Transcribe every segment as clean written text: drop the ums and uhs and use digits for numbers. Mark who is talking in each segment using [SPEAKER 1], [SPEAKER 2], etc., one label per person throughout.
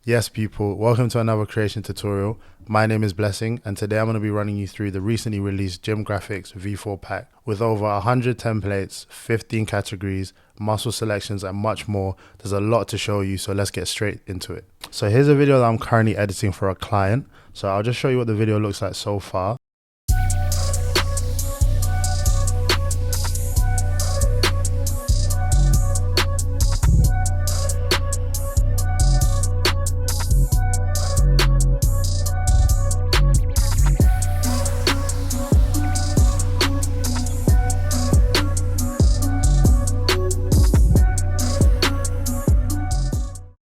[SPEAKER 1] Yes, people, welcome to another creation tutorial. My name is Blessing, and today I'm going to be running you through the recently released Gym Graphics V4 pack with over 100 templates, 15 categories, muscle selections, and much more. There's a lot to show you, so let's get straight into it. So here's a video that I'm currently editing for a client. So I'll just show you what the video looks like so far.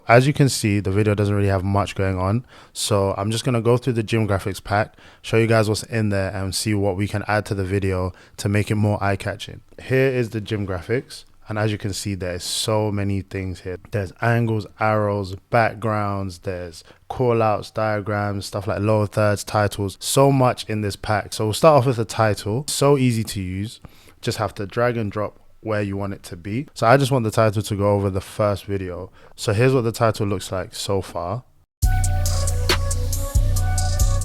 [SPEAKER 1] As you can see, the video doesn't really have much going on, so I'm just going to go through the Gym Graphics pack, show you guys what's in there and see what we can add to the video to make it more eye-catching. Here is the Gym Graphics, and as you can see, there's so many things here. There's angles, arrows, backgrounds, there's call-outs, diagrams, stuff like lower thirds, titles, so much in this pack. So we'll start off with the title. So easy to use, just have to drag and drop where you want it to be. So I just want the title to go over the first video. So here's what the title looks like so far.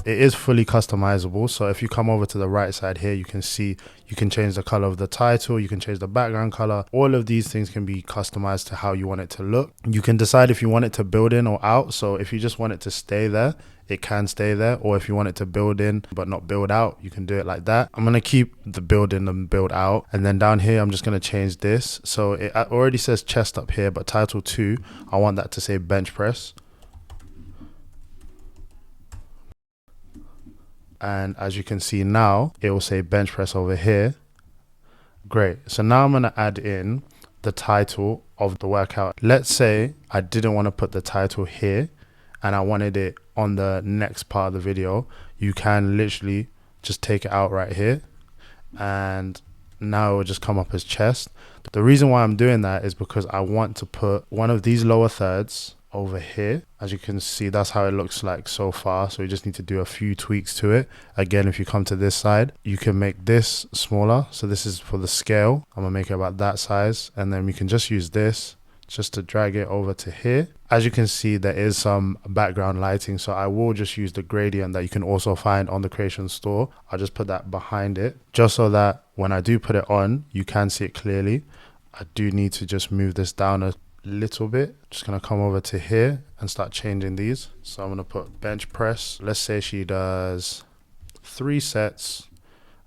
[SPEAKER 1] It is fully customizable, so if you come over to the right side here, you can see you can change the color of the title, you can change the background color. All of these things can be customized to how you want it to look. You can decide if you want it to build in or out. So if you just want it to stay there, it can stay there, or if you want it to build in but not build out, you can do it like that. I'm gonna keep the build in and build out, and then down here I'm just gonna change this. So it already says chest up here, but title 2, I want that to say bench press. And as you can see now, it will say bench press over here. Great. So now I'm gonna add in the title of the workout. Let's say I didn't want to put the title here and I wanted it on the next part of the video. You can literally just take it out right here, and now it will just come up as chest. The reason why I'm doing that is because I want to put one of these lower thirds over here. As you can see, that's how it looks like so far. So we just need to do a few tweaks to it. Again, if you come to this side, you can make this smaller. So this is for the scale. I'm gonna make it about that size, and then we can just use this just to drag it over to here. As you can see, there is some background lighting, so I will just use the gradient that you can also find on the Creation Store. I'll just put that behind it, just so that when I do put it on, you can see it clearly. I do need to just move this down a little bit. Just gonna come over to here and start changing these. So I'm gonna put bench press. Let's say she does 3 sets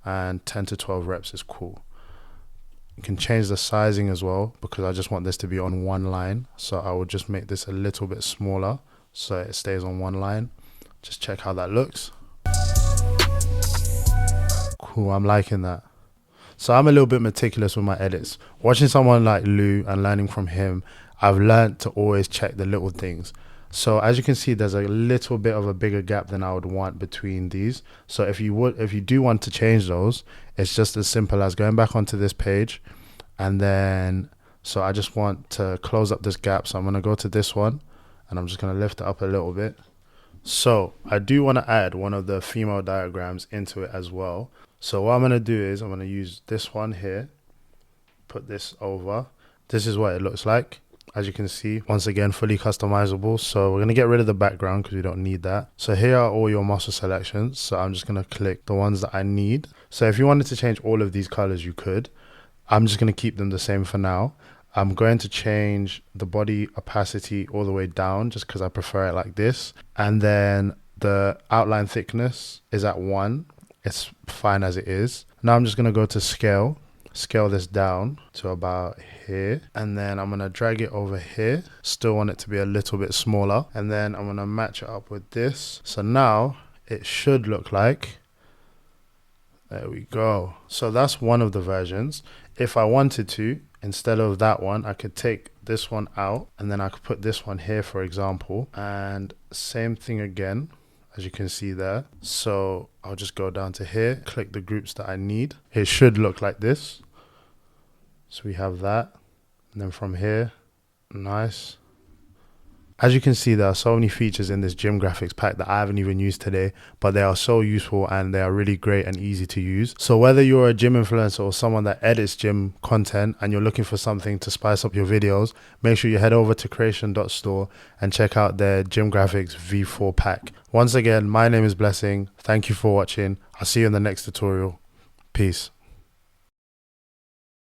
[SPEAKER 1] and 10 to 12 reps is cool. You can change the sizing as well, because I just want this to be on one line. So I will just make this a little bit smaller so it stays on one line. Just check how that looks. Cool, I'm liking that. So I'm a little bit meticulous with my edits. Watching someone like Lou and learning from him, I've learned to always check the little things. So as you can see, there's a little bit of a bigger gap than I would want between these. So if you do want to change those, it's just as simple as going back onto this page, and then, so I just want to close up this gap. So I'm gonna go to this one, and I'm just gonna lift it up a little bit. So I do want to add one of the female diagrams into it as well. So what I'm gonna do is I'm gonna use this one here, put this over. This is what it looks like. As you can see, once again, fully customizable. So we're gonna get rid of the background because we don't need that. So here are all your muscle selections. So I'm just gonna click the ones that I need. So if you wanted to change all of these colors, you could. I'm just gonna keep them the same for now. I'm going to change the body opacity all the way down just because I prefer it like this. And then the outline thickness is at 1. It's fine as it is. Now I'm just gonna go to scale this down to about here, and then I'm gonna drag it over here. Still want it to be a little bit smaller, and then I'm gonna match it up with this. So now it should look like, there we go. So that's one of the versions. If I wanted to, instead of that one, I could take this one out, and then I could put this one here, for example, and same thing again, as you can see there. So I'll just go down to here, click the groups that I need. It should look like this. So we have that, and then from here, nice. As you can see, there are so many features in this gym graphics pack that I haven't even used today, but they are so useful and they are really great and easy to use. So whether you're a gym influencer or someone that edits gym content and you're looking for something to spice up your videos, make sure you head over to CCreation.STORE and check out their gym graphics V4 pack. Once again, my name is Blessing. Thank you for watching. I'll see you in the next tutorial. Peace.